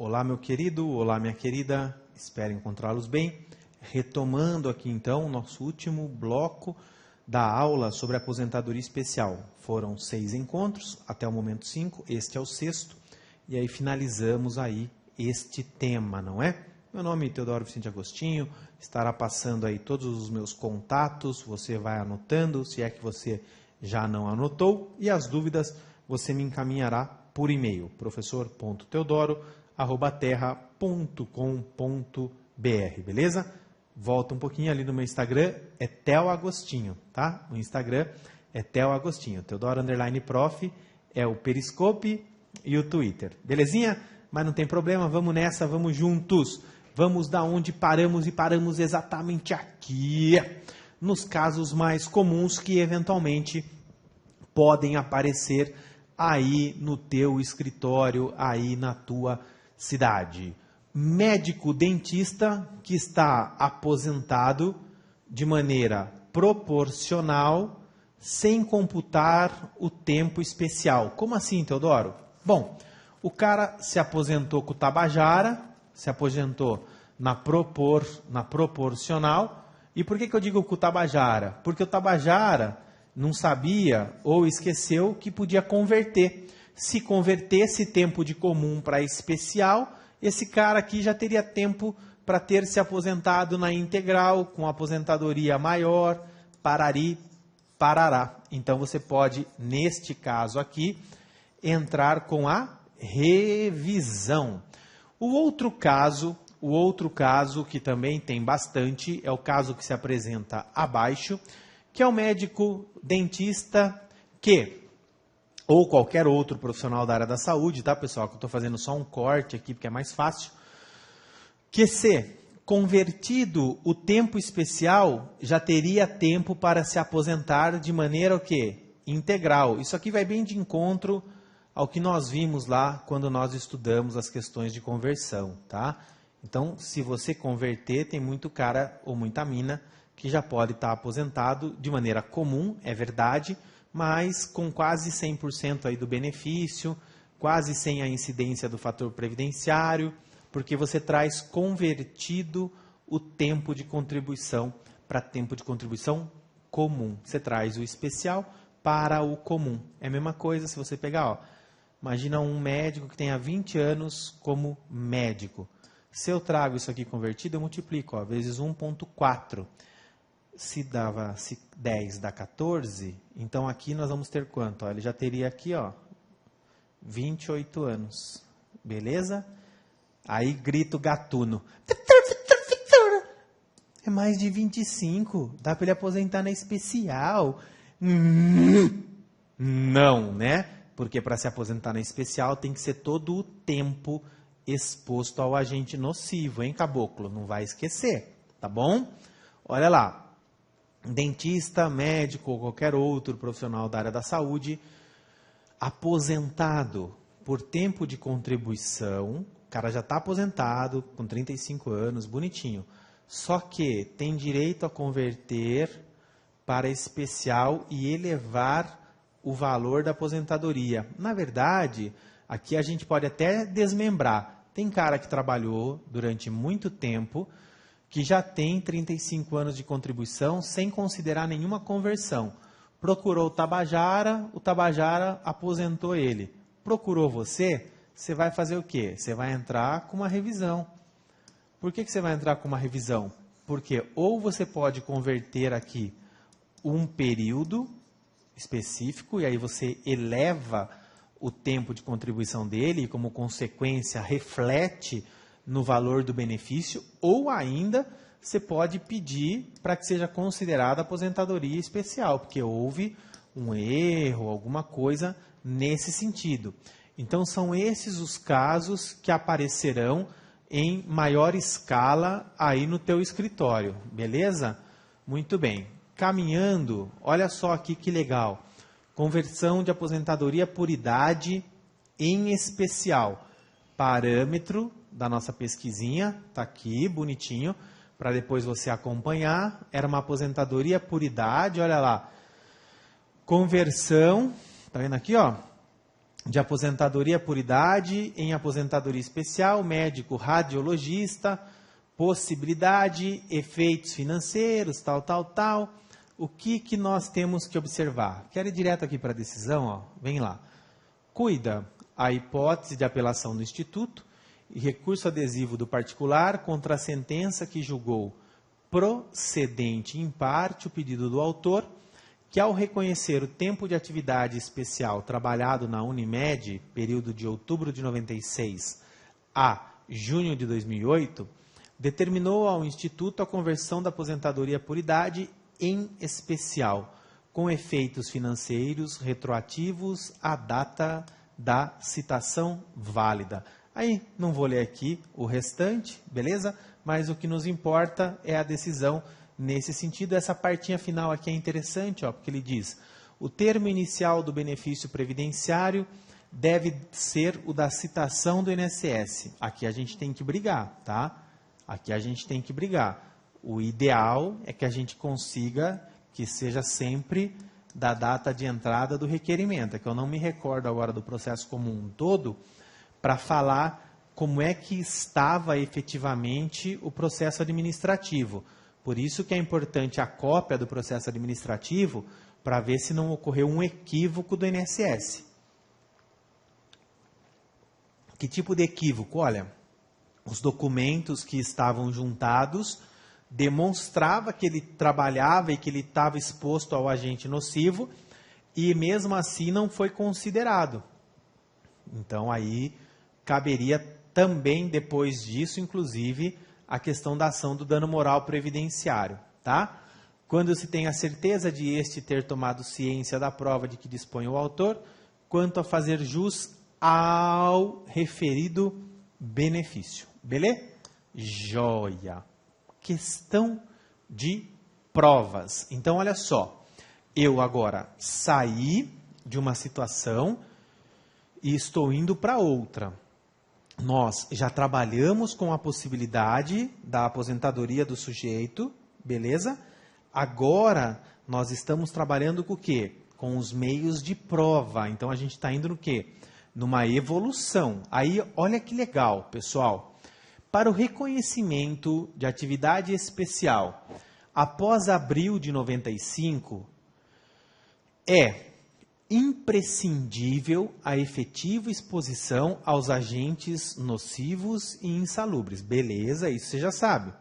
Olá, meu querido, olá, minha querida, espero encontrá-los bem. Retomando aqui, então, o nosso último bloco da aula sobre aposentadoria especial. Foram 6 encontros, até o momento 5, este é o 6º, e aí finalizamos aí este tema, não é? Meu nome é Teodoro Vicente Agostinho, estará passando aí todos os meus contatos, você vai anotando, se é que você já não anotou, e as dúvidas você me encaminhará por e-mail, professor.teodoro@terra.com.br, beleza? Volta um pouquinho ali no meu Instagram, é Theo Agostinho, tá? O Instagram é Theo Agostinho, Teodoro _prof, é o Periscope e o Twitter, belezinha? Mas não tem problema, vamos nessa, vamos juntos. Vamos da onde paramos e paramos exatamente aqui, nos casos mais comuns que eventualmente podem aparecer aí no teu escritório, aí na tua cidade. Médico dentista que está aposentado de maneira proporcional, sem computar o tempo especial. Como assim, Teodoro? Bom, o cara se aposentou com o Tabajara, se aposentou na proporcional. E por que eu digo com o Tabajara? Porque o Tabajara não sabia ou esqueceu que podia converter. Se convertesse tempo de comum para especial, esse cara aqui já teria tempo para ter se aposentado na integral, com aposentadoria maior, parari, parará. Então você pode, neste caso aqui, entrar com a revisão. O outro caso que também tem bastante, é o caso que se apresenta abaixo, que é o médico dentista que, ou qualquer outro profissional da área da saúde, tá, pessoal? Que eu estou fazendo só um corte aqui, porque é mais fácil, que se convertido o tempo especial, já teria tempo para se aposentar de maneira o quê? Integral. Isso aqui vai bem de encontro ao que nós vimos lá quando nós estudamos as questões de conversão, tá? Então, se você converter, tem muito cara ou muita mina que já pode estar aposentado de maneira comum, é verdade, mas com quase 100% aí do benefício, quase sem a incidência do fator previdenciário, porque você traz convertido o tempo de contribuição para tempo de contribuição comum. Você traz o especial para o comum. É a mesma coisa se você pegar, ó, imagina um médico que tenha 20 anos como médico. Se eu trago isso aqui convertido, eu multiplico, ó, vezes 1,4. Se 10 dá 14, então aqui nós vamos ter quanto? Ó, ele já teria aqui, ó, 28 anos. Beleza? Aí grita o gatuno. É mais de 25. Dá para ele aposentar na especial. Não, né? Porque para se aposentar na especial tem que ser todo o tempo exposto ao agente nocivo, hein, caboclo? Não vai esquecer, tá bom? Olha lá. Dentista, médico ou qualquer outro profissional da área da saúde, aposentado por tempo de contribuição, o cara já está aposentado, com 35 anos, bonitinho, só que tem direito a converter para especial e elevar o valor da aposentadoria. Na verdade, aqui a gente pode até desmembrar. Tem cara que trabalhou durante muito tempo, que já tem 35 anos de contribuição sem considerar nenhuma conversão. Procurou o Tabajara aposentou ele. Procurou você, você vai fazer o quê? Você vai entrar com uma revisão. Por que você vai entrar com uma revisão? Porque ou você pode converter aqui um período específico, e aí você eleva o tempo de contribuição dele, e como consequência reflete no valor do benefício, ou ainda você pode pedir para que seja considerada aposentadoria especial, porque houve um erro, alguma coisa nesse sentido. Então são esses os casos que aparecerão em maior escala aí no teu escritório, beleza? Muito bem. Caminhando, olha só aqui que legal. Conversão de aposentadoria por idade em especial. Parâmetro da nossa pesquisinha, está aqui, bonitinho, para depois você acompanhar. Era uma aposentadoria por idade, olha lá. Conversão, tá vendo aqui, ó? de aposentadoria por idade em aposentadoria especial, médico radiologista, possibilidade, efeitos financeiros, tal. O que nós temos que observar? Quero ir direto aqui para a decisão, ó. Vem lá. Cuida a hipótese de apelação do Instituto e recurso adesivo do particular contra a sentença que julgou procedente em parte o pedido do autor, que ao reconhecer o tempo de atividade especial trabalhado na Unimed, período de outubro de 96 a junho de 2008, determinou ao Instituto a conversão da aposentadoria por idade em especial, com efeitos financeiros retroativos à data da citação válida. Aí, não vou ler aqui o restante, beleza? Mas o que nos importa é a decisão nesse sentido. Essa partinha final aqui é interessante, ó, porque ele diz: o termo inicial do benefício previdenciário deve ser o da citação do INSS. Aqui a gente tem que brigar, tá? Aqui a gente tem que brigar. O ideal é que a gente consiga que seja sempre da data de entrada do requerimento. É que eu não me recordo agora do processo como um todo para falar como é que estava efetivamente o processo administrativo. Por isso que é importante a cópia do processo administrativo para ver se não ocorreu um equívoco do INSS. Que tipo de equívoco? Olha, os documentos que estavam juntados demonstrava que ele trabalhava e que ele estava exposto ao agente nocivo e mesmo assim não foi considerado. Então aí caberia também depois disso, inclusive, a questão da ação do dano moral previdenciário, tá? Quando se tem a certeza de este ter tomado ciência da prova de que dispõe o autor, quanto a fazer jus ao referido benefício. Beleza? Joia! Questão de provas. Então, olha só, eu agora saí de uma situação e estou indo para outra. Nós já trabalhamos com a possibilidade da aposentadoria do sujeito, beleza? Agora, nós estamos trabalhando com o quê? Com os meios de prova. Então, a gente está indo no quê? Numa evolução. Aí, olha que legal, pessoal. Para o reconhecimento de atividade especial, após abril de 95, é imprescindível a efetiva exposição aos agentes nocivos e insalubres. Beleza, isso você já sabe.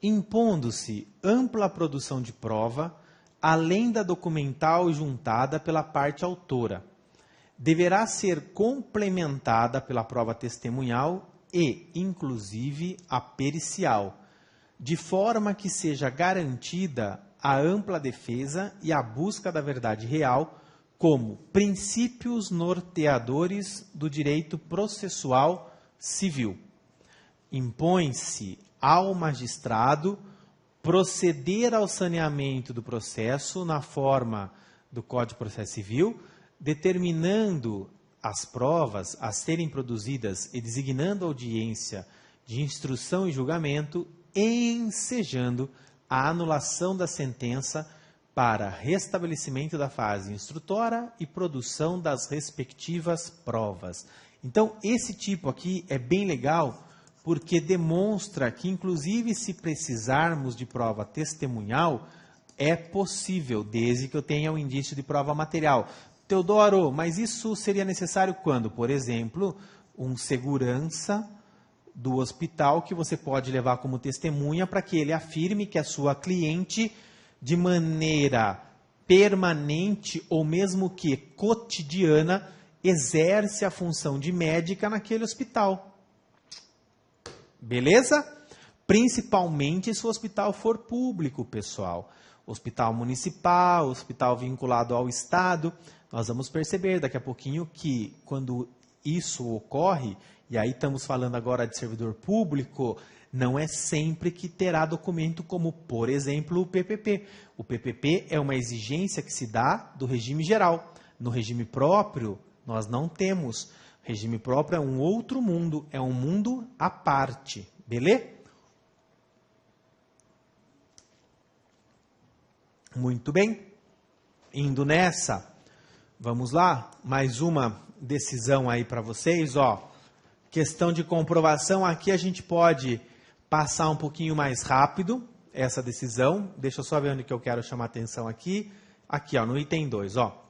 Impondo-se ampla produção de prova, além da documental juntada pela parte autora. Deverá ser complementada pela prova testemunhal e, inclusive, a pericial, de forma que seja garantida a ampla defesa e a busca da verdade real como princípios norteadores do direito processual civil. Impõe-se ao magistrado proceder ao saneamento do processo na forma do Código de Processo Civil, determinando as provas a serem produzidas e designando audiência de instrução e julgamento, ensejando a anulação da sentença para restabelecimento da fase instrutória e produção das respectivas provas. Então, esse tipo aqui é bem legal, porque demonstra que, inclusive, se precisarmos de prova testemunhal, é possível, desde que eu tenha um indício de prova material. Teodoro, mas isso seria necessário quando? Por exemplo, um segurança do hospital que você pode levar como testemunha para que ele afirme que a sua cliente, de maneira permanente ou mesmo que cotidiana, exerce a função de médica naquele hospital. Beleza? Principalmente se o hospital for público, pessoal. Hospital municipal, hospital vinculado ao Estado. Nós vamos perceber daqui a pouquinho que quando isso ocorre, e aí estamos falando agora de servidor público, não é sempre que terá documento como, por exemplo, o PPP. O PPP é uma exigência que se dá do regime geral. No regime próprio, nós não temos. O regime próprio é um outro mundo, é um mundo à parte. Beleza? Muito bem. Indo nessa, Vamos lá? Mais uma decisão aí para vocês, ó. Questão de comprovação, aqui a gente pode passar um pouquinho mais rápido essa decisão. Deixa eu só ver onde que eu quero chamar atenção aqui. Aqui, ó, no item 2, ó.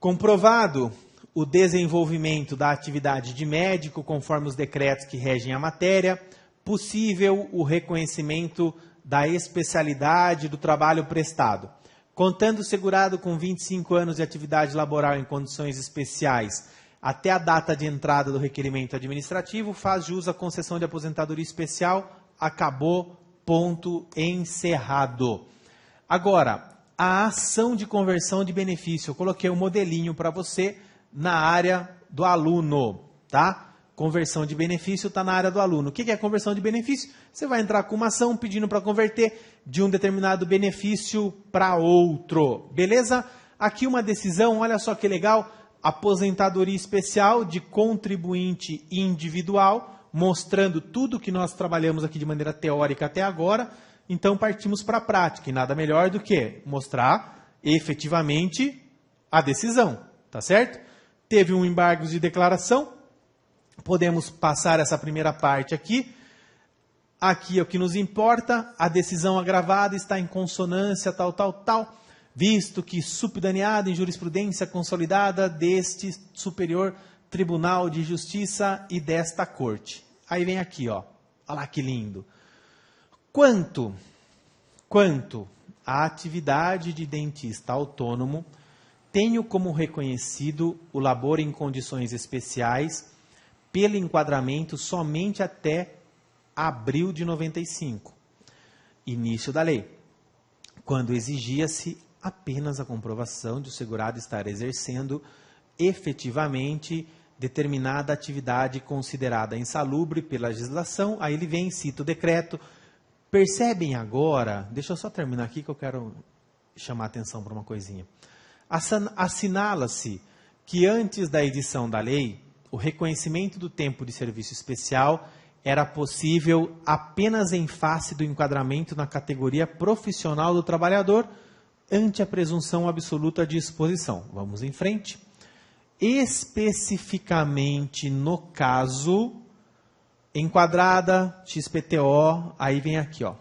Comprovado o desenvolvimento da atividade de médico, conforme os decretos que regem a matéria, possível o reconhecimento da especialidade do trabalho prestado. Contando o segurado com 25 anos de atividade laboral em condições especiais, até a data de entrada do requerimento administrativo, faz jus à concessão de aposentadoria especial, acabou, ponto, encerrado. Agora, a ação de conversão de benefício, eu coloquei um modelinho para você na área do aluno, tá? Conversão de benefício está na área do aluno. O que é conversão de benefício? Você vai entrar com uma ação pedindo para converter de um determinado benefício para outro, beleza? Aqui uma decisão, olha só que legal, aposentadoria especial de contribuinte individual, mostrando tudo que nós trabalhamos aqui de maneira teórica até agora. Então partimos para a prática, e nada melhor do que mostrar efetivamente a decisão, tá certo? Teve um embargo de declaração, podemos passar essa primeira parte aqui. Aqui é o que nos importa, a decisão agravada está em consonância, tal, visto que subsidiada em jurisprudência consolidada deste Superior Tribunal de Justiça e desta Corte. Aí vem aqui, ó, olha lá que lindo. Quanto à atividade de dentista autônomo, tenho como reconhecido o labor em condições especiais pelo enquadramento somente até abril de 95, início da lei, quando exigia-se apenas a comprovação de o segurado estar exercendo efetivamente determinada atividade considerada insalubre pela legislação. Aí ele vem e cita o decreto. Percebem agora, deixa eu só terminar aqui que eu quero chamar a atenção para uma coisinha. Assinala-se que antes da edição da lei, o reconhecimento do tempo de serviço especial era possível apenas em face do enquadramento na categoria profissional do trabalhador ante a presunção absoluta de exposição. Vamos em frente. Especificamente no caso enquadrada XPTO, aí vem aqui, ó.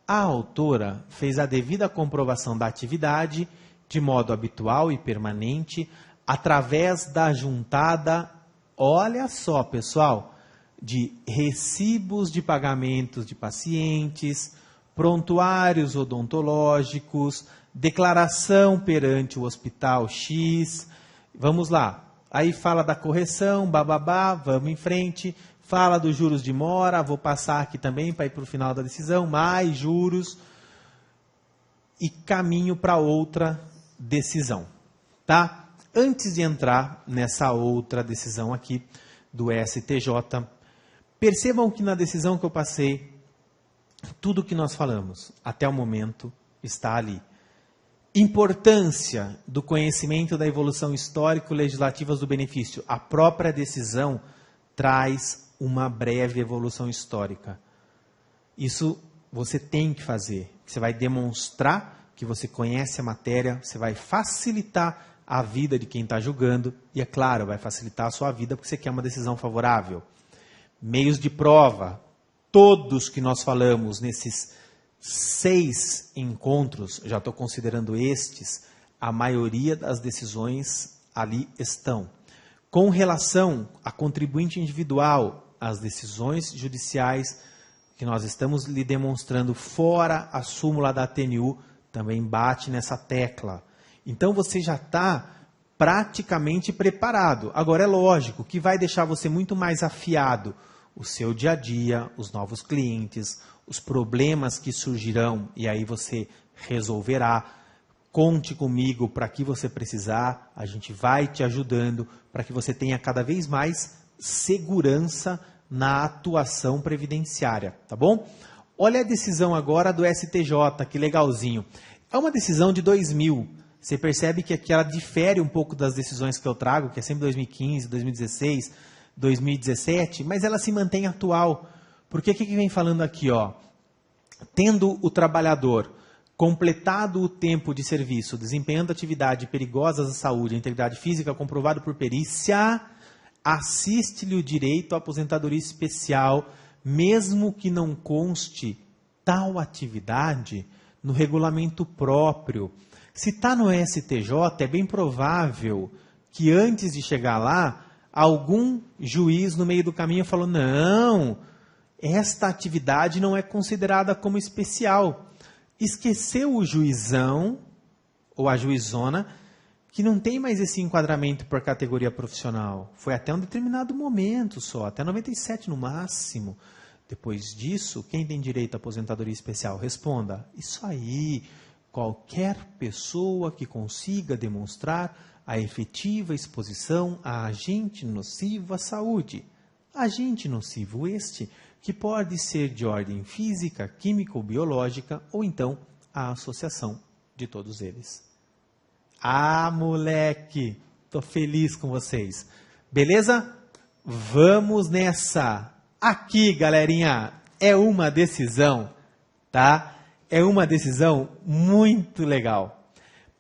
A autora fez a devida comprovação da atividade de modo habitual e permanente através da juntada, olha só, pessoal, de recibos de pagamentos de pacientes, prontuários odontológicos, declaração perante o hospital X. Vamos lá. Aí fala da correção, bababá, vamos em frente. Fala dos juros de mora, vou passar aqui também para ir para o final da decisão, mais juros. E caminho para outra decisão, tá? Antes de entrar nessa outra decisão aqui do STJ, percebam que na decisão que eu passei, tudo que nós falamos até o momento está ali. Importância do conhecimento da evolução histórico-legislativa do benefício. A própria decisão traz uma breve evolução histórica. Isso você tem que fazer. Você vai demonstrar que você conhece a matéria, você vai facilitar a vida de quem está julgando e, é claro, vai facilitar a sua vida porque você quer uma decisão favorável. Meios de prova. Todos que nós falamos nesses 6 encontros, já estou considerando estes, a maioria das decisões ali estão. Com relação a contribuinte individual, as decisões judiciais que nós estamos lhe demonstrando fora a súmula da TNU, também bate nessa tecla. Então você já está praticamente preparado. Agora é lógico que vai deixar você muito mais afiado o seu dia a dia, os novos clientes, os problemas que surgirão e aí você resolverá. Conte comigo para que você precisar, a gente vai te ajudando para que você tenha cada vez mais segurança na atuação previdenciária, tá bom? Olha a decisão agora do STJ, que legalzinho. É uma decisão de 2000. Você percebe que aqui ela difere um pouco das decisões que eu trago, que é sempre 2015, 2016, 2017, mas ela se mantém atual. Porque o que vem falando aqui, ó? Tendo o trabalhador completado o tempo de serviço, desempenhando atividade perigosa à saúde e à integridade física, comprovado por perícia, assiste-lhe o direito à aposentadoria especial, mesmo que não conste tal atividade no regulamento próprio. Se está no STJ, é bem provável que antes de chegar lá, algum juiz no meio do caminho falou, não, esta atividade não é considerada como especial. Esqueceu o juizão ou a juizona que não tem mais esse enquadramento por categoria profissional. Foi até um determinado momento só, até 97 no máximo. Depois disso, quem tem direito à aposentadoria especial? Responda, isso aí, qualquer pessoa que consiga demonstrar a efetiva exposição a agente nocivo à saúde. Agente nocivo este que pode ser de ordem física, química ou biológica, ou então a associação de todos eles. Ah, moleque, tô feliz com vocês. Beleza? Vamos nessa. Aqui, galerinha, é uma decisão, tá? É uma decisão muito legal.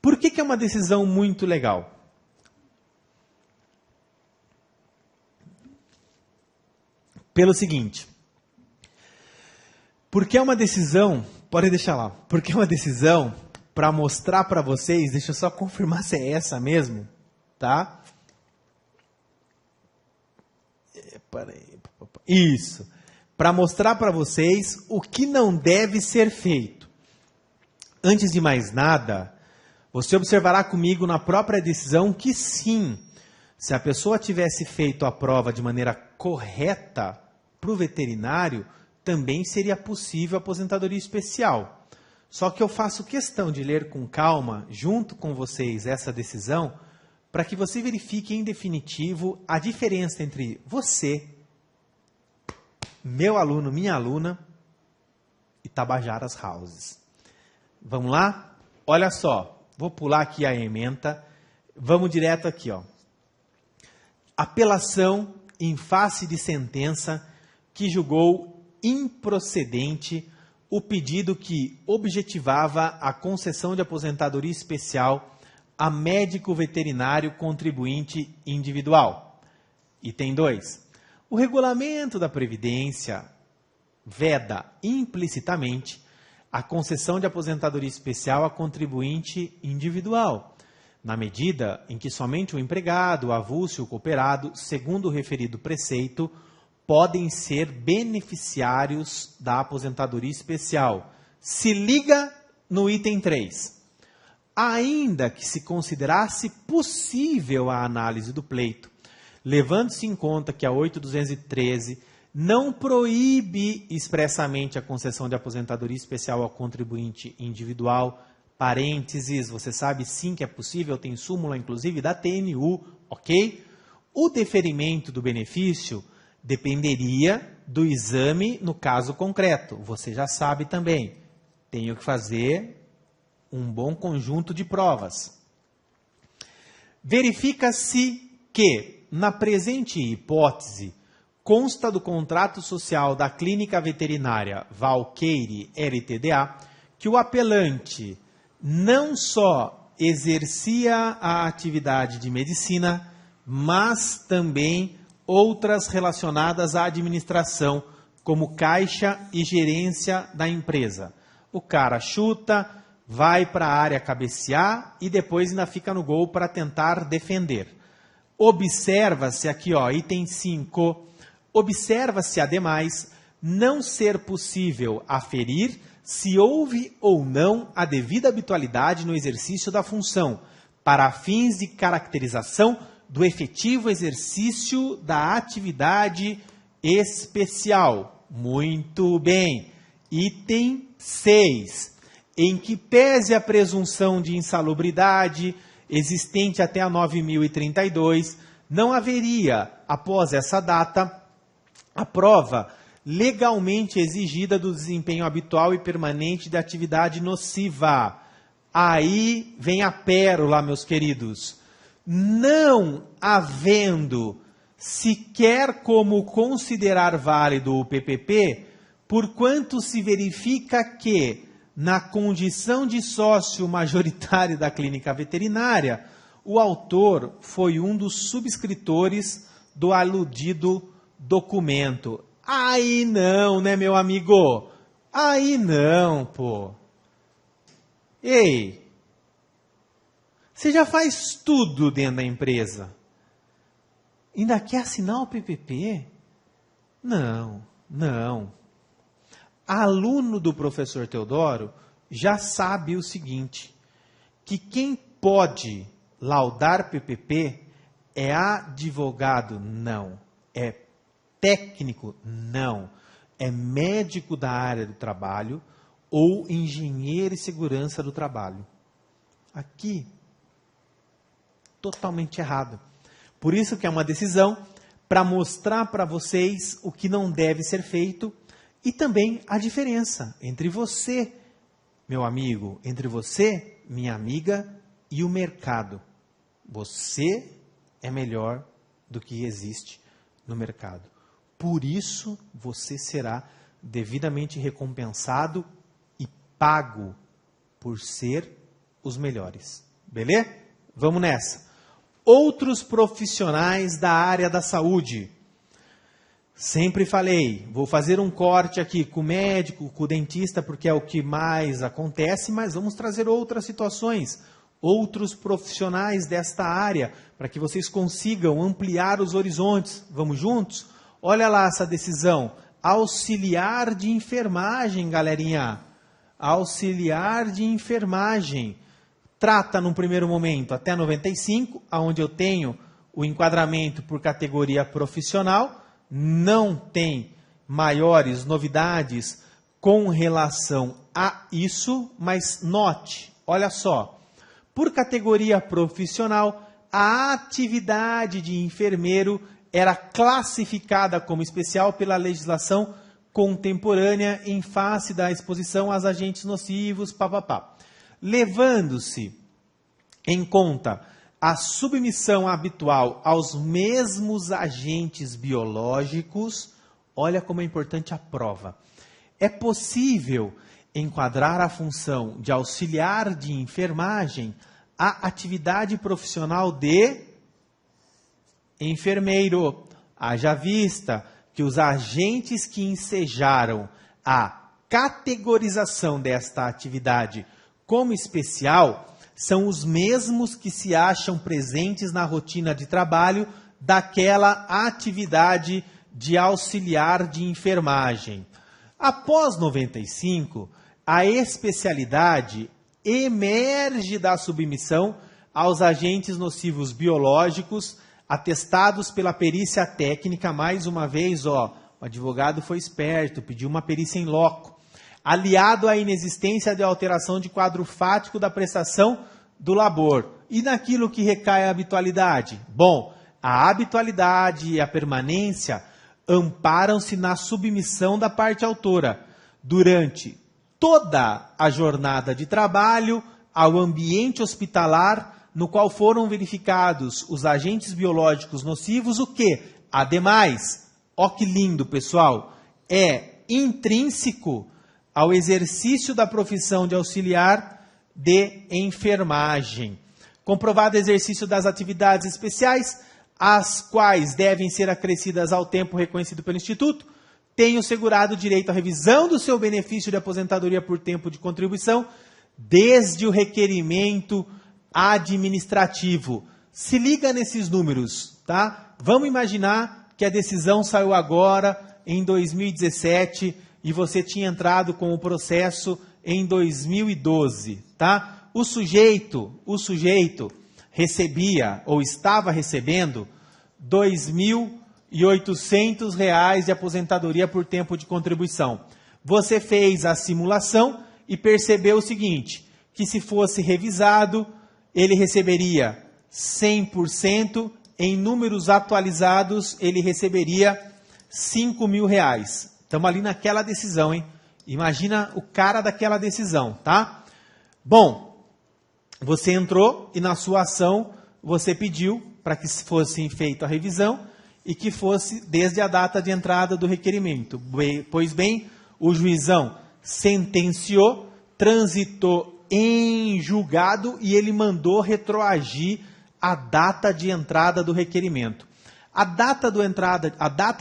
Por que é uma decisão muito legal? Pelo seguinte, porque é uma decisão, pode deixar lá, porque é uma decisão para mostrar para vocês, deixa eu só confirmar se é essa mesmo, tá? Isso, para mostrar para vocês o que não deve ser feito. Antes de mais nada, você observará comigo na própria decisão que sim, se a pessoa tivesse feito a prova de maneira correta para o veterinário, também seria possível aposentadoria especial. Só que eu faço questão de ler com calma, junto com vocês, essa decisão, para que você verifique em definitivo a diferença entre você, meu aluno, minha aluna, e Tabajaras Houses. Vamos lá? Olha só, vou pular aqui a ementa, vamos direto aqui, ó. Apelação em face de sentença que julgou improcedente o pedido que objetivava a concessão de aposentadoria especial a médico veterinário contribuinte individual. Item 2. O regulamento da Previdência veda implicitamente a concessão de aposentadoria especial a contribuinte individual, na medida em que somente o empregado, o avulso e o cooperado, segundo o referido preceito, podem ser beneficiários da aposentadoria especial. Se liga no item 3. Ainda que se considerasse possível a análise do pleito, levando-se em conta que a 8.213 não proíbe expressamente a concessão de aposentadoria especial ao contribuinte individual, parênteses, você sabe sim que é possível, tem súmula inclusive da TNU, ok? O deferimento do benefício dependeria do exame no caso concreto. Você já sabe também, tenho que fazer um bom conjunto de provas. Verifica-se que, na presente hipótese, consta do contrato social da Clínica Veterinária Valqueire LTDA que o apelante não só exercia a atividade de medicina, mas também outras relacionadas à administração, como caixa e gerência da empresa. O cara chuta, vai para a área cabecear e depois ainda fica no gol para tentar defender. Observa-se aqui, ó, item 5, observa-se, ademais, não ser possível aferir se houve ou não a devida habitualidade no exercício da função, para fins de caracterização do efetivo exercício da atividade especial. Muito bem. Item 6. Em que pese a presunção de insalubridade existente até a 9.032, não haveria, após essa data, a prova legalmente exigida do desempenho habitual e permanente da atividade nociva. Aí vem a pérola, meus queridos. Não havendo sequer como considerar válido o PPP, porquanto se verifica que, na condição de sócio majoritário da clínica veterinária, o autor foi um dos subscritores do aludido documento. Aí não, né, meu amigo? Aí não, pô. Ei, você já faz tudo dentro da empresa. Ainda quer assinar o PPP? Não, não. Aluno do professor Teodoro já sabe o seguinte, que quem pode laudar PPP é advogado? Não. É técnico? Não. É médico da área do trabalho ou engenheiro e segurança do trabalho. Aqui, totalmente errado. Por isso que é uma decisão para mostrar para vocês o que não deve ser feito e também a diferença entre você, meu amigo, entre você, minha amiga, e o mercado. Você é melhor do que existe no mercado. Por isso, você será devidamente recompensado e pago por ser os melhores. Beleza? Vamos nessa. Outros profissionais da área da saúde. Sempre falei, vou fazer um corte aqui com o médico, com o dentista, porque é o que mais acontece, mas vamos trazer outras situações, outros profissionais desta área, para que vocês consigam ampliar os horizontes. Vamos juntos? Olha lá essa decisão. Auxiliar de enfermagem, galerinha. Auxiliar de enfermagem. Trata, num primeiro momento, até 95, onde eu tenho o enquadramento por categoria profissional. Não tem maiores novidades com relação a isso, mas note, olha só, por categoria profissional, a atividade de enfermeiro era classificada como especial pela legislação contemporânea em face da exposição aos agentes nocivos, papapá. Levando-se em conta a submissão habitual aos mesmos agentes biológicos, olha como é importante a prova. É possível enquadrar a função de auxiliar de enfermagem à atividade profissional de enfermeiro. Haja vista que os agentes que ensejaram a categorização desta atividade como especial são os mesmos que se acham presentes na rotina de trabalho daquela atividade de auxiliar de enfermagem. Após 95, a especialidade emerge da submissão aos agentes nocivos biológicos atestados pela perícia técnica. Mais uma vez, o advogado foi esperto, pediu uma perícia em loco, aliado à inexistência de alteração de quadro fático da prestação do labor. E naquilo que recai a habitualidade? Bom, a habitualidade e a permanência amparam-se na submissão da parte autora durante toda a jornada de trabalho ao ambiente hospitalar no qual foram verificados os agentes biológicos nocivos, o que, ademais, ó que lindo, pessoal, é intrínseco ao exercício da profissão de auxiliar de enfermagem. Comprovado o exercício das atividades especiais, as quais devem ser acrescidas ao tempo reconhecido pelo Instituto, tem o segurado direito à revisão do seu benefício de aposentadoria por tempo de contribuição, desde o requerimento administrativo. Se liga nesses números, tá? Vamos imaginar que a decisão saiu agora, em 2017, e você tinha entrado com o processo em 2012, tá? O sujeito recebia, ou estava recebendo, R$ 2.800 de aposentadoria por tempo de contribuição. Você fez a simulação e percebeu o seguinte, que se fosse revisado, ele receberia 100%, em números atualizados, ele receberia R$ 5.000. Estamos ali naquela decisão, hein? Imagina o cara daquela decisão, tá? Bom, você entrou e na sua ação você pediu para que fosse feita a revisão e que fosse desde a data de entrada do requerimento. Pois bem, o juizão sentenciou transitou em julgado e ele mandou retroagir a data de entrada do requerimento. A data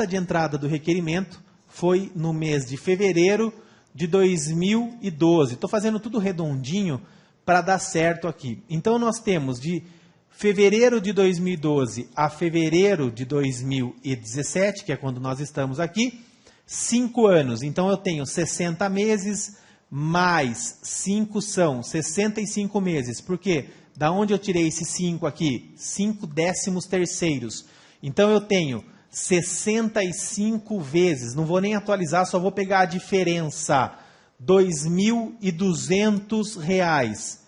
de entrada do requerimento foi no mês de fevereiro de 2012. Estou fazendo tudo redondinho para dar certo aqui. Então, nós temos de fevereiro de 2012 a fevereiro de 2017, que é quando nós estamos aqui, 5 anos. Então, eu tenho 60 meses, mais 5 são 65 meses. Por quê? Da onde eu tirei esse 5 aqui? 5 13º. Então, eu tenho 65 vezes, não vou nem atualizar, só vou pegar a diferença, R$ 2.200.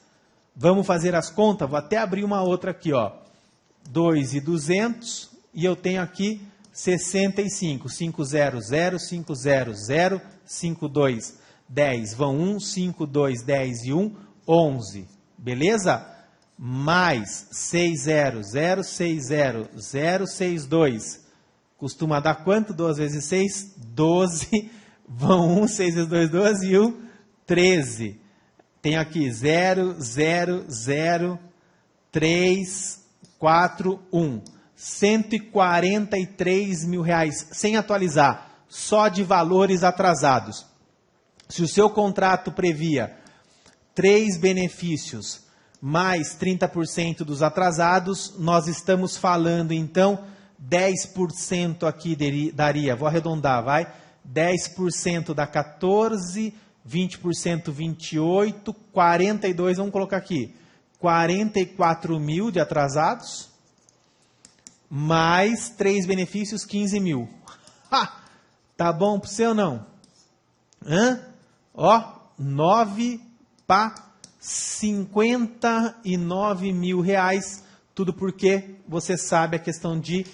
Vamos fazer as contas? Vou até abrir uma outra aqui, ó. 2.200 e eu tenho aqui 65. 500, 500, 52, 10. Vão 1, 5, 2, 10 e 1, 11. Beleza? Mais 60, 060, 062. Costuma dar quanto? 2 vezes 6? 12. Vão 1, 6 vezes 2, 12 e 1, 13. Tenho aqui 0, 0, 0, 3, 4, 1. 143 mil reais, sem atualizar, só de valores atrasados. Se o seu contrato previa 3 benefícios mais 30% dos atrasados, nós estamos falando, então, 10% aqui daria, vou arredondar, vai, 10% dá 14, 20% 28, 42, vamos colocar aqui, 44 mil de atrasados, mais 3 benefícios, 15 mil. Ha! Tá bom para você ou não? Ó, 9 para 59 mil reais, tudo porque você sabe a questão de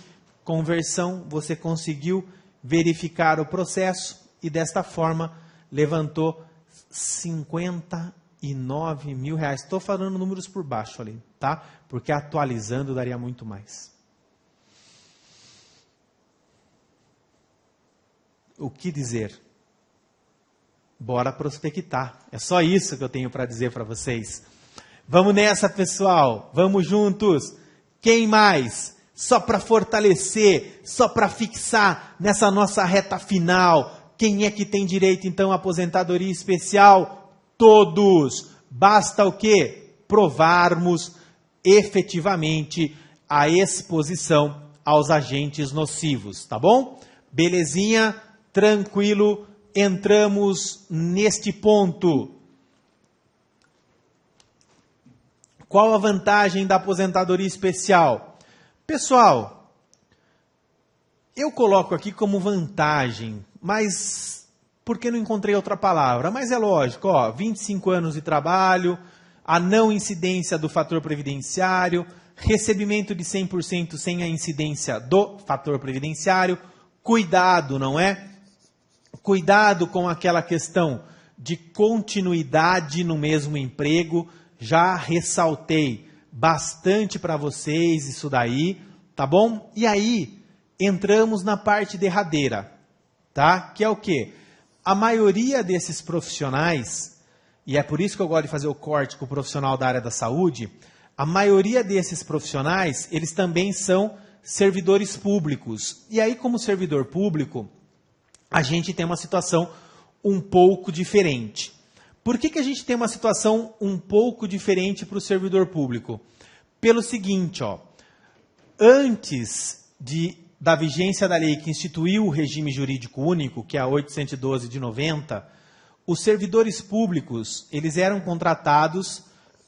conversão, você conseguiu verificar o processo e desta forma levantou 59 mil reais. Estou falando números por baixo ali, tá? Porque atualizando daria muito mais. O que dizer? Bora prospectar. É só isso que eu tenho para dizer para vocês. Vamos nessa, pessoal. Vamos juntos. Quem mais? Só para fortalecer, só para fixar nessa nossa reta final. Quem é que tem direito, então, à aposentadoria especial? Todos. Basta o quê? Provarmos efetivamente a exposição aos agentes nocivos, tá bom? Belezinha? Tranquilo? Entramos neste ponto. Qual a vantagem da aposentadoria especial? Pessoal, eu coloco aqui como vantagem, mas porque não encontrei outra palavra? Mas é lógico, ó, 25 anos de trabalho, a não incidência do fator previdenciário, recebimento de 100% sem a incidência do fator previdenciário, cuidado, não é? Cuidado com aquela questão de continuidade no mesmo emprego. Já ressaltei bastante para vocês isso daí, tá bom? E aí, entramos na parte derradeira, tá? Que é o quê? A maioria desses profissionais, e é por isso que eu gosto de fazer o corte com o profissional da área da saúde, a maioria desses profissionais, eles também são servidores públicos. E aí, como servidor público, a gente tem uma situação um pouco diferente. Por que a gente tem uma situação um pouco diferente para o servidor público? Pelo seguinte, ó, antes da vigência da lei que instituiu o regime jurídico único, que é a 812 de 90, os servidores públicos, eles eram contratados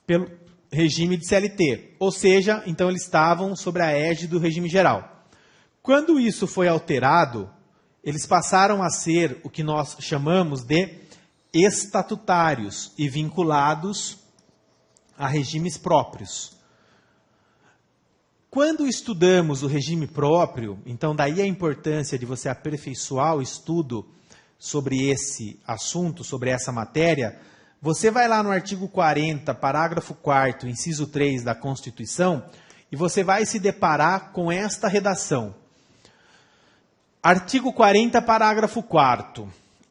pelo regime de CLT, ou seja, então eles estavam sob a égide do regime geral. Quando isso foi alterado, eles passaram a ser o que nós chamamos de estatutários e vinculados a regimes próprios. Quando estudamos o regime próprio, então daí a importância de você aperfeiçoar o estudo sobre esse assunto, sobre essa matéria, você vai lá no artigo 40, parágrafo 4º, inciso 3 da Constituição, e você vai se deparar com esta redação. Artigo 40, parágrafo 4º.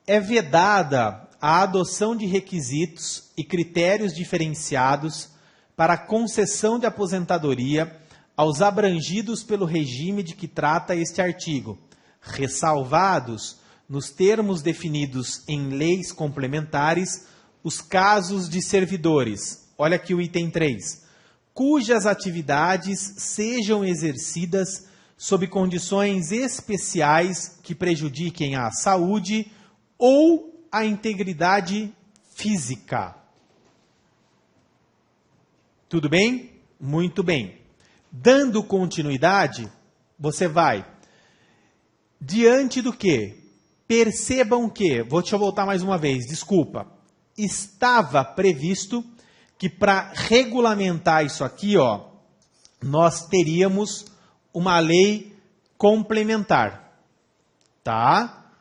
É vedada a adoção de requisitos e critérios diferenciados para a concessão de aposentadoria aos abrangidos pelo regime de que trata este artigo, ressalvados, nos termos definidos em leis complementares, os casos de servidores. Olha aqui o item 3. Cujas atividades sejam exercidas sob condições especiais que prejudiquem a saúde ou a integridade física. Tudo bem? Muito bem. Dando continuidade, você vai diante do quê? Percebam que, deixa eu voltar mais uma vez, desculpa, estava previsto que para regulamentar isso aqui, ó, nós teríamos uma lei complementar, tá?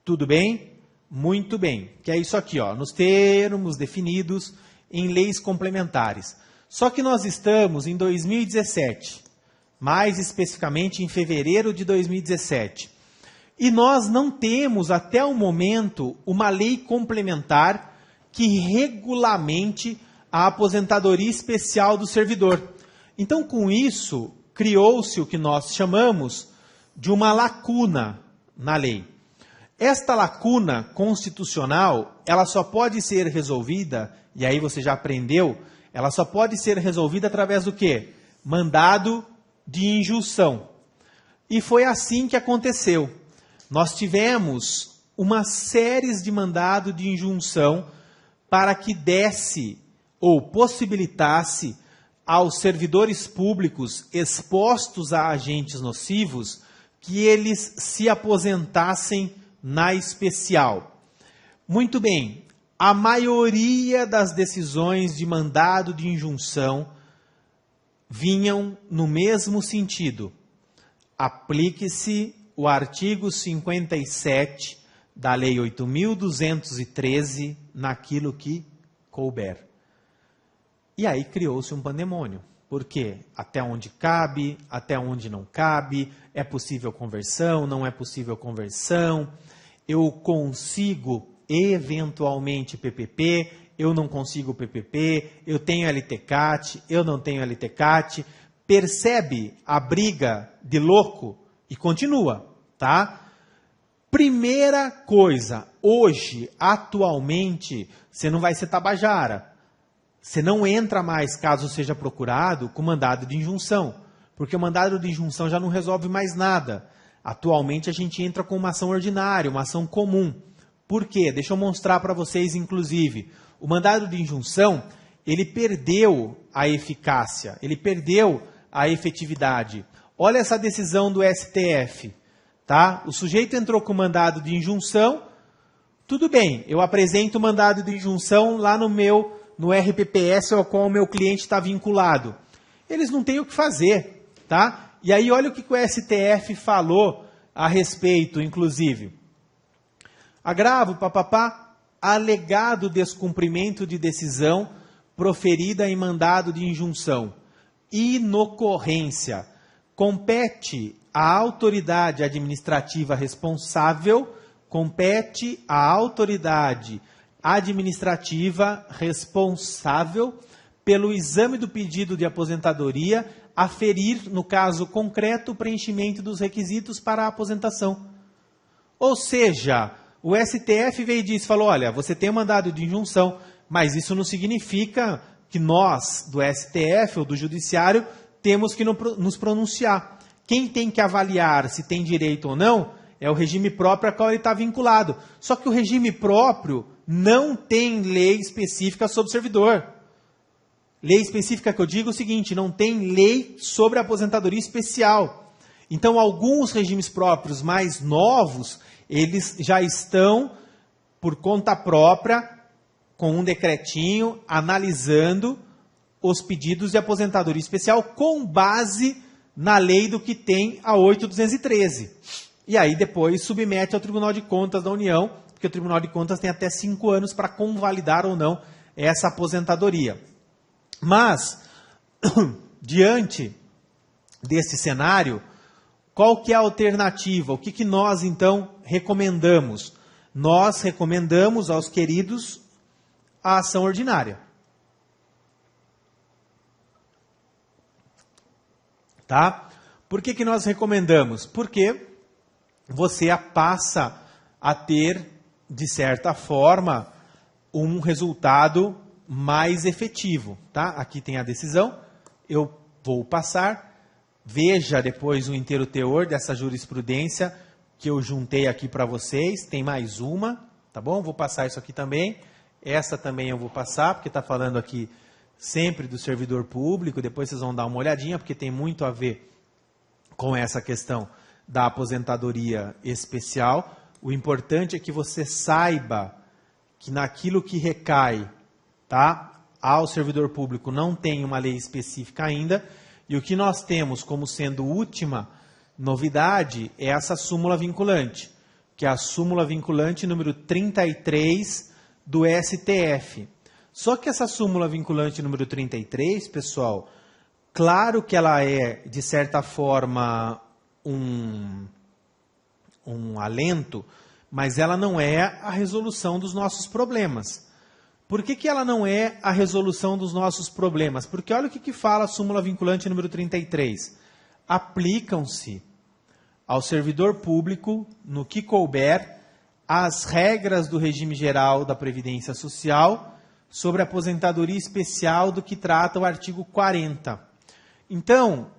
Tudo bem? Muito bem. Que é isso aqui, ó, nos termos definidos em leis complementares. Só que nós estamos em 2017, mais especificamente em fevereiro de 2017. E nós não temos, até o momento, uma lei complementar que regulamente a aposentadoria especial do servidor. Então, com isso, criou-se o que nós chamamos de uma lacuna na lei. Esta lacuna constitucional, ela só pode ser resolvida, e aí você já aprendeu, ela só pode ser resolvida através do quê? Mandado de injunção. E foi assim que aconteceu. Nós tivemos uma série de mandados de injunção para que desse ou possibilitasse aos servidores públicos expostos a agentes nocivos que eles se aposentassem na especial. Muito bem, a maioria das decisões de mandado de injunção vinham no mesmo sentido. Aplique-se o artigo 57 da Lei 8.213 naquilo que couber. E aí criou-se um pandemônio. Por quê? Até onde cabe, até onde não cabe, é possível conversão, não é possível conversão, eu consigo eventualmente PPP, eu não consigo PPP, eu tenho LTCAT, eu não tenho LTCAT. Percebe a briga de louco? E continua, tá? Primeira coisa, hoje, atualmente, você não vai ser tabajara. Você não entra mais, caso seja procurado, com mandado de injunção. Porque o mandado de injunção já não resolve mais nada. Atualmente a gente entra com uma ação ordinária, uma ação comum. Por quê? Deixa eu mostrar para vocês, inclusive. O mandado de injunção, ele perdeu a eficácia, ele perdeu a efetividade. Olha essa decisão do STF. Tá? O sujeito entrou com mandado de injunção, tudo bem, eu apresento o mandado de injunção lá no RPPS ao qual o meu cliente está vinculado. Eles não têm o que fazer, tá? E aí olha o que o STF falou a respeito, inclusive. Agravo, papapá, alegado descumprimento de decisão proferida em mandado de injunção. Inocorrência. Compete à autoridade administrativa responsável, compete à autoridade administrativa responsável pelo exame do pedido de aposentadoria, aferir, no caso concreto, o preenchimento dos requisitos para a aposentação. Ou seja, o STF veio e disse, falou, olha, você tem um mandado de injunção, mas isso não significa que nós, do STF ou do Judiciário, temos que nos pronunciar. Quem tem que avaliar se tem direito ou não é o regime próprio a qual ele está vinculado. Só que o regime próprio não tem lei específica sobre o servidor. Lei específica que eu digo é o seguinte, não tem lei sobre a aposentadoria especial. Então, alguns regimes próprios mais novos, eles já estão, por conta própria, com um decretinho, analisando os pedidos de aposentadoria especial com base na lei do que tem a 8.213. E aí depois submete ao Tribunal de Contas da União, porque o Tribunal de Contas tem até 5 anos para convalidar ou não essa aposentadoria. Mas, diante desse cenário, qual que é a alternativa? O que nós, então, recomendamos? nós recomendamos aos queridos a ação ordinária. Tá? Por que nós recomendamos? Porque você passa a ter, de certa forma, um resultado mais efetivo. Tá? Aqui tem a decisão, eu vou passar, veja depois o inteiro teor dessa jurisprudência que eu juntei aqui para vocês, tem mais uma, tá bom? Vou passar isso aqui também, essa também eu vou passar, porque está falando aqui sempre do servidor público, depois vocês vão dar uma olhadinha, porque tem muito a ver com essa questão da aposentadoria especial. O importante é que você saiba que naquilo que recai, tá, ao servidor público não tem uma lei específica ainda, e o que nós temos como sendo última novidade é essa súmula vinculante, que é a súmula vinculante número 33 do STF. Só que essa súmula vinculante número 33, pessoal, claro que ela é, de certa forma, um alento, mas ela não é a resolução dos nossos problemas. Por que ela não é a resolução dos nossos problemas? Porque olha o que fala a súmula vinculante número 33. Aplicam-se ao servidor público, no que couber, as regras do regime geral da Previdência Social sobre aposentadoria especial do que trata o artigo 40. Então,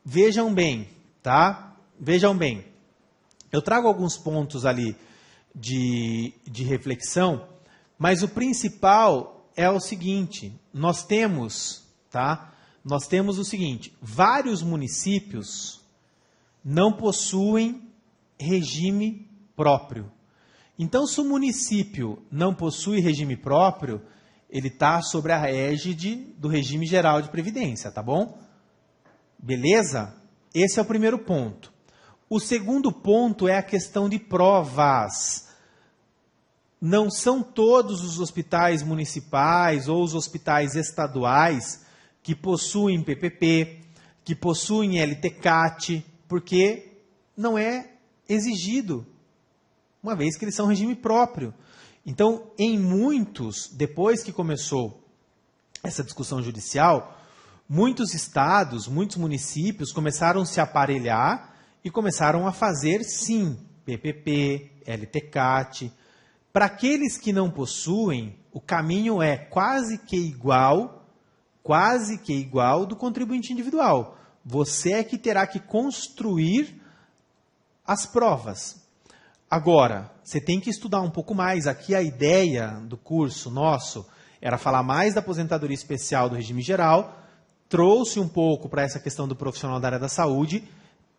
vejam bem, tá? Vejam bem. Eu trago alguns pontos ali de reflexão, mas o principal é o seguinte, nós temos o seguinte, vários municípios não possuem regime próprio. Então, se o município não possui regime próprio, ele está sobre a égide do regime geral de previdência, tá bom? Beleza? Esse é o primeiro ponto. O segundo ponto é a questão de provas. Não são todos os hospitais municipais ou os hospitais estaduais que possuem PPP, que possuem LTCAT, porque não é exigido, uma vez que eles são regime próprio. Então, em muitos, depois que começou essa discussão judicial, muitos estados, muitos municípios começaram a se aparelhar e começaram a fazer, sim, PPP, LTCAT. Para aqueles que não possuem, o caminho é quase que igual do contribuinte individual. Você é que terá que construir as provas. Agora, você tem que estudar um pouco mais. Aqui a ideia do curso nosso era falar mais da aposentadoria especial do regime geral, trouxe um pouco para essa questão do profissional da área da saúde,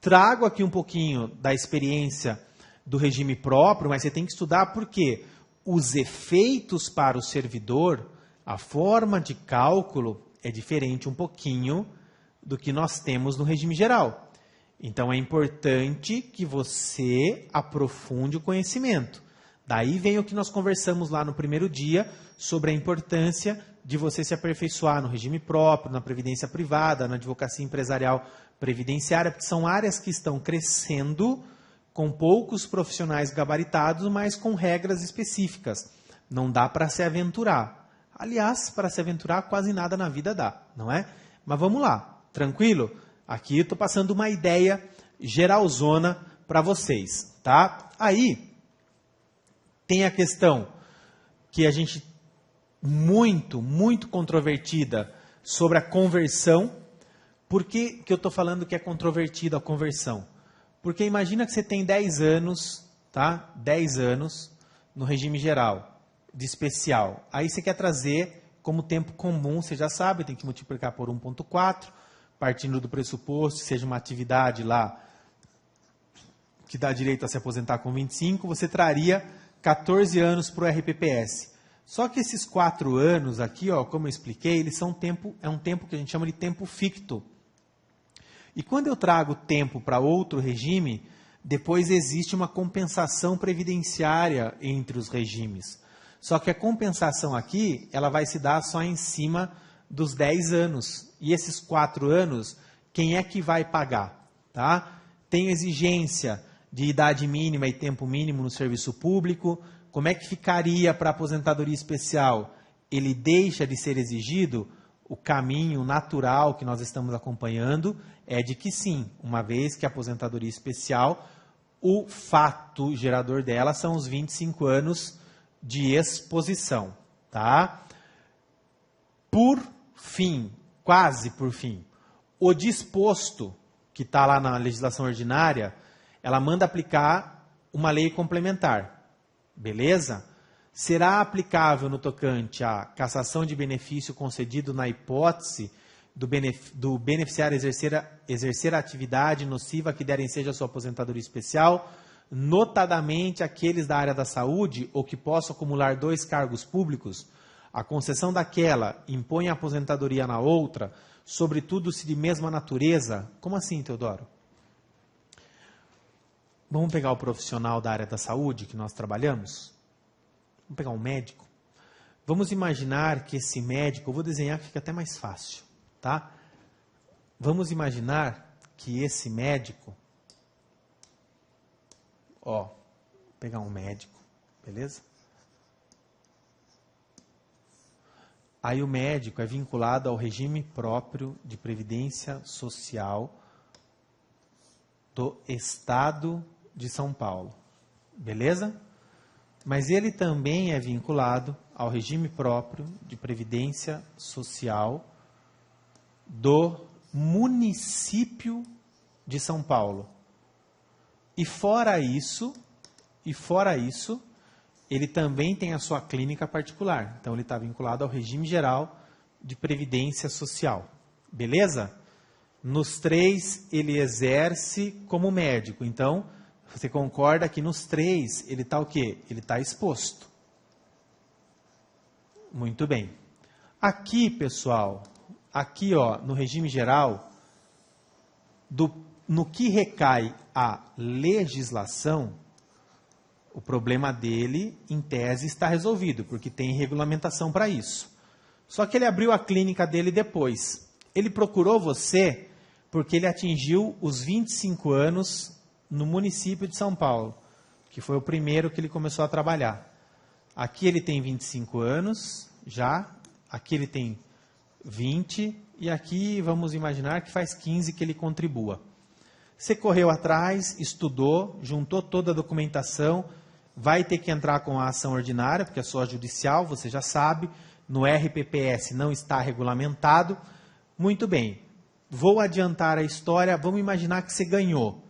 trago aqui um pouquinho da experiência do regime próprio, mas você tem que estudar porque os efeitos para o servidor, a forma de cálculo é diferente um pouquinho do que nós temos no regime geral. Então, é importante que você aprofunde o conhecimento. Daí vem o que nós conversamos lá no primeiro dia sobre a importância de você se aperfeiçoar no regime próprio, na previdência privada, na advocacia empresarial previdenciária, porque são áreas que estão crescendo com poucos profissionais gabaritados, mas com regras específicas. Não dá para se aventurar. Aliás, para se aventurar, quase nada na vida dá, não é? Mas vamos lá, tranquilo? Aqui eu estou passando uma ideia geralzona para vocês, tá? Aí, tem a questão que a gente, muito controvertida sobre a conversão. Por que eu estou falando que é controvertida a conversão? Porque imagina que você tem 10 anos, tá? 10 anos no regime geral, de especial. Aí você quer trazer como tempo comum, você já sabe, tem que multiplicar por 1,4, partindo do pressuposto que seja uma atividade lá que dá direito a se aposentar com 25, você traria 14 anos para o RPPS. Só que esses 4 anos aqui, ó, como eu expliquei, eles são um tempo que a gente chama de tempo ficto. E quando eu trago tempo para outro regime, depois existe uma compensação previdenciária entre os regimes. Só que a compensação aqui, ela vai se dar só em cima dos 10 anos. E esses 4 anos, quem é que vai pagar? Tá? Tem exigência de idade mínima e tempo mínimo no serviço público. Como é que ficaria para a aposentadoria especial? Ele deixa de ser exigido? O caminho natural que nós estamos acompanhando é de que sim, uma vez que a aposentadoria especial, o fato gerador dela são os 25 anos de exposição, tá? Por fim, quase por fim, o disposto que está lá na legislação ordinária, ela manda aplicar uma lei complementar, beleza? Será aplicável no tocante à cassação de benefício concedido na hipótese do beneficiário exercer a atividade nociva que der ensejo à sua aposentadoria especial, notadamente aqueles da área da saúde ou que possam acumular 2 cargos públicos. A concessão daquela impõe a aposentadoria na outra, sobretudo se de mesma natureza. Como assim, Teodoro? Vamos pegar o profissional da área da saúde que nós trabalhamos? Vamos pegar um médico? Vamos imaginar que esse médico, eu vou desenhar que fica até mais fácil, tá? Vamos imaginar que esse médico, vou pegar um médico, beleza? Aí o médico é vinculado ao regime próprio de previdência social do Estado de São Paulo, beleza? Mas ele também é vinculado ao regime próprio de previdência social do município de São Paulo. E fora isso, ele também tem a sua clínica particular. Então ele está vinculado ao regime geral de previdência social. Beleza? Nos 3 ele exerce como médico. Então, você concorda que nos 3 ele está o quê? Ele está exposto. Muito bem. Aqui, pessoal, aqui no regime geral, no que recai a legislação, o problema dele, em tese, está resolvido, porque tem regulamentação para isso. Só que ele abriu a clínica dele depois. Ele procurou você porque ele atingiu os 25 anos no município de São Paulo, que foi o primeiro que ele começou a trabalhar. Aqui ele tem 25 anos, já. Aqui ele tem 20, e aqui vamos imaginar que faz 15 que ele contribua. Você correu atrás, estudou, juntou toda a documentação, vai ter que entrar com a ação ordinária, porque é só judicial, você já sabe, no RPPS não está regulamentado. Muito bem, vou adiantar a história, vamos imaginar que você ganhou.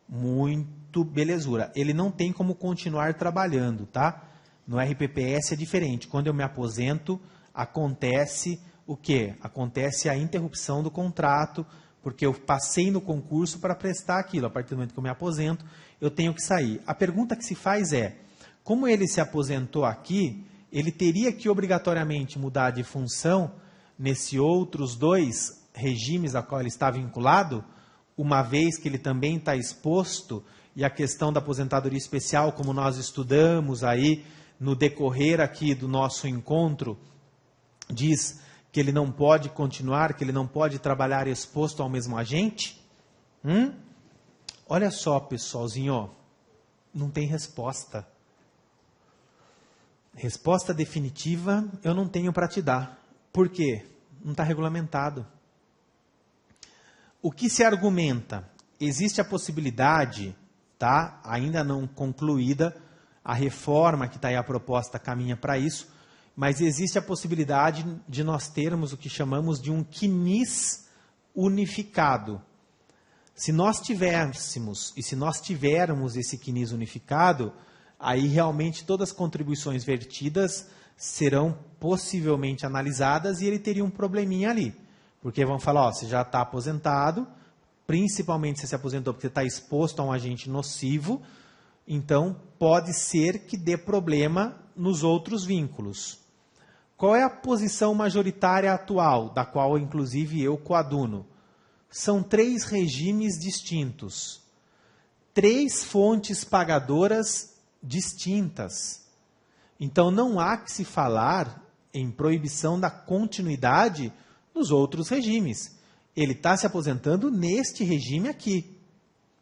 Muito belezura. Ele não tem como continuar trabalhando, tá? No RPPS é diferente. Quando eu me aposento, acontece o quê? Acontece a interrupção do contrato, porque eu passei no concurso para prestar aquilo. A partir do momento que eu me aposento, eu tenho que sair. A pergunta que se faz é, como ele se aposentou aqui, ele teria que obrigatoriamente mudar de função nesses outros 2 regimes a qual ele está vinculado, uma vez que ele também está exposto, e a questão da aposentadoria especial, como nós estudamos aí no decorrer aqui do nosso encontro, diz que ele não pode continuar, que ele não pode trabalhar exposto ao mesmo agente? Olha só, pessoalzinho, não tem resposta. Resposta definitiva eu não tenho para te dar. Por quê? Não está regulamentado. O que se argumenta? Existe a possibilidade, tá? Ainda não concluída, a reforma que está aí, a proposta caminha para isso, mas existe a possibilidade de nós termos o que chamamos de um CNIS unificado. Se nós tivéssemos, e se nós tivermos esse CNIS unificado, aí realmente todas as contribuições vertidas serão possivelmente analisadas e ele teria um probleminha ali. Porque vão falar, você já está aposentado, principalmente se aposentou porque você está exposto a um agente nocivo, então pode ser que dê problema nos outros vínculos. Qual é a posição majoritária atual, da qual inclusive eu coaduno? São 3 regimes distintos, 3 fontes pagadoras distintas. Então não há que se falar em proibição da continuidade nos outros regimes. Ele está se aposentando neste regime aqui.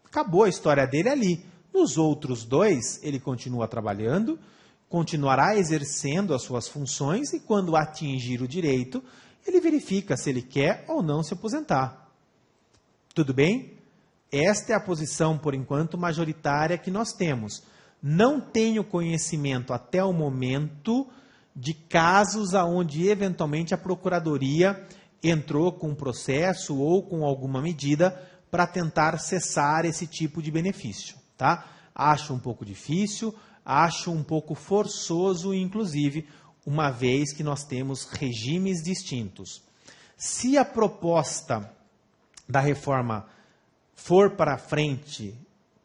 Acabou a história dele ali. Nos outros 2, ele continua trabalhando, continuará exercendo as suas funções e quando atingir o direito, ele verifica se ele quer ou não se aposentar. Tudo bem? Esta é a posição, por enquanto, majoritária que nós temos. Não tenho conhecimento até o momento de casos onde, eventualmente, a Procuradoria entrou com um processo ou com alguma medida para tentar cessar esse tipo de benefício. Tá? Acho um pouco difícil, acho um pouco forçoso, inclusive, uma vez que nós temos regimes distintos. Se a proposta da reforma for para frente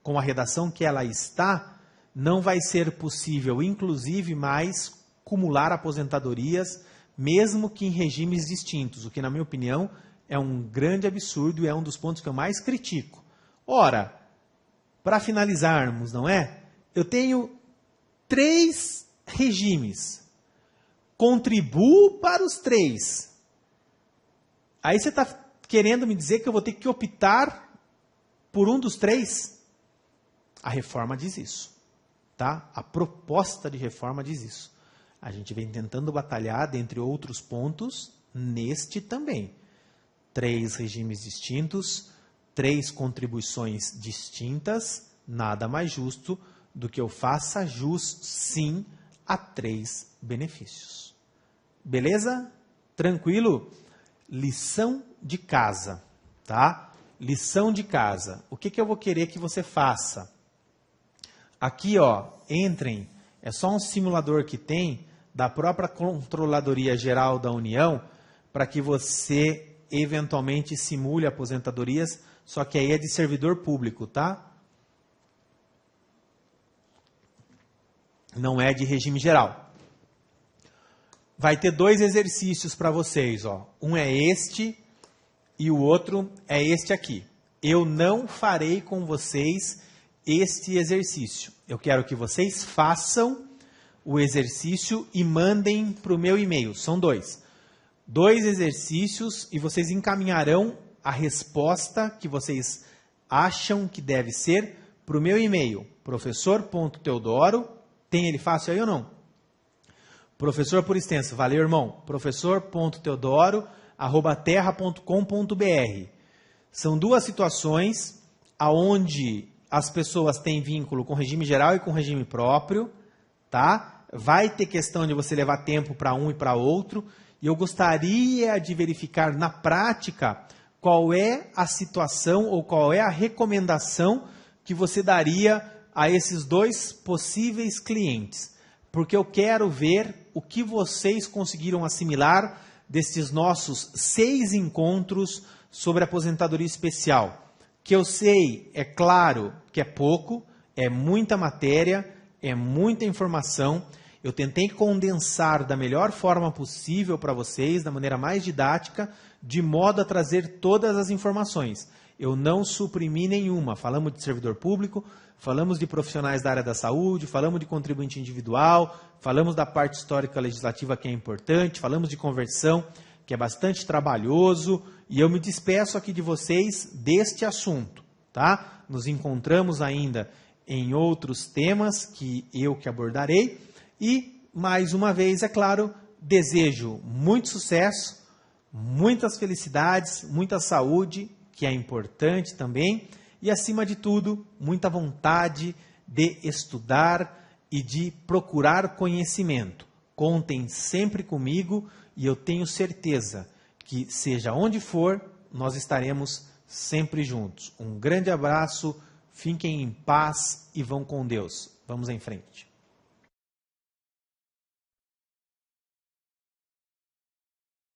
com a redação que ela está, não vai ser possível, inclusive, mais cumular aposentadorias, mesmo que em regimes distintos, o que, na minha opinião, é um grande absurdo e é um dos pontos que eu mais critico. Ora, para finalizarmos, não é? Eu tenho 3 regimes. Contribuo para os 3. Aí você está querendo me dizer que eu vou ter que optar por um dos 3? A reforma diz isso. Tá? A proposta de reforma diz isso. A gente vem tentando batalhar, dentre outros pontos, neste também. 3 regimes distintos, 3 contribuições distintas, nada mais justo do que eu faça jus, sim, a 3 benefícios. Beleza? Tranquilo? Lição de casa, tá? Lição de casa. O que eu vou querer que você faça? Aqui, ó, entrem, é só um simulador que tem da própria Controladoria Geral da União para que você eventualmente simule aposentadorias, só que aí é de servidor público, tá? Não é de regime geral. Vai ter 2 exercícios para vocês, ó. Um é este e o outro é este aqui. Eu não farei com vocês este exercício. Eu quero que vocês façam o exercício e mandem para o meu e-mail. São 2. 2 exercícios e vocês encaminharão a resposta que vocês acham que deve ser para o meu e-mail. professor.teodoro, tem ele fácil aí ou não? Professor por extenso, valeu irmão. professor.teodoro@terra.com.br. São 2 situações aonde as pessoas têm vínculo com regime geral e com regime próprio, tá? Vai ter questão de você levar tempo para um e para outro, e eu gostaria de verificar na prática qual é a situação ou qual é a recomendação que você daria a esses 2 possíveis clientes, porque eu quero ver o que vocês conseguiram assimilar desses nossos 6 encontros sobre aposentadoria especial. Que eu sei, é claro, que é pouco, é muita matéria, é muita informação. Eu tentei condensar da melhor forma possível para vocês, da maneira mais didática, de modo a trazer todas as informações. Eu não suprimi nenhuma. Falamos de servidor público, falamos de profissionais da área da saúde, falamos de contribuinte individual, falamos da parte histórica legislativa que é importante, falamos de conversão, que é bastante trabalhoso, e eu me despeço aqui de vocês deste assunto, tá? Nos encontramos ainda em outros temas que abordarei, e, mais uma vez, é claro, desejo muito sucesso, muitas felicidades, muita saúde, que é importante também, e, acima de tudo, muita vontade de estudar e de procurar conhecimento. Contem sempre comigo e eu tenho certeza que, seja onde for, nós estaremos sempre juntos. Um grande abraço, fiquem em paz e vão com Deus. Vamos em frente.